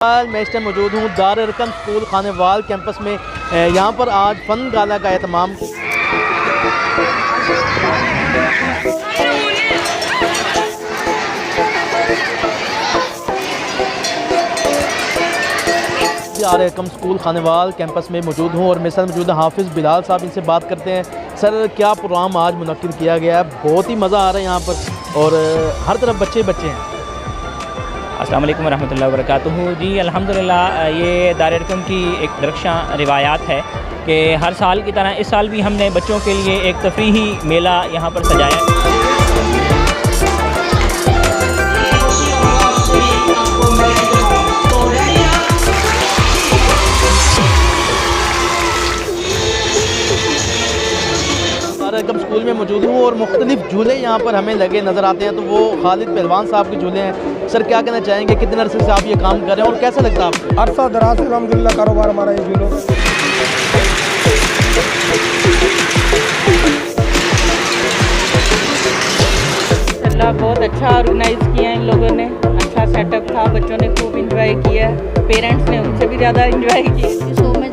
मैं इस टाइम मौजूद हूँ र्कम स्कूल खानेवाल कैंपस में। यहाँ पर आज फ़न गाला का एहतमाम र्कम स्कूल खानेवाल कैंपस में मौजूद हूँ और मेरे साथ मौजूद हाफिज़ बिलाल साहब, इनसे बात करते हैं। सर, क्या प्रोग्राम आज मुनक्किद किया गया है? बहुत ही मज़ा आ रहा है यहाँ पर और हर तरफ बच्चे हैं। अस्सलाम वालेकुम रहमतुल्लाहि व बरकातुहू। जी अल्हम्दुलिल्लाह, ये र्कम की एक दरख्शां रिवायात है कि हर साल की तरह इस साल भी हमने बच्चों के लिए एक तफरीही मेला यहाँ पर सजाया। र्कम स्कूल में मौजूद हूँ और मुख्तलिफ झूले यहाँ पर हमें लगे नज़र आते हैं, तो वो खालिद पहलवान साहब के झूले हैं। सर, क्या कहना चाहेंगे, कितने अरसे से आप ये काम कर रहे हैं और कैसा लगता है आपको? अरसा दराज से अल्हम्दुलिल्लाह कारोबार हमारा ये झूलों अल्लाह बहुत अच्छा ऑर्गेनाइज़ किया इन लोगों ने, अच्छा सेटअप था, बच्चों ने खूब इंजॉय किया, पेरेंट्स ने उनसे भी ज़्यादा इंजॉय किया। So much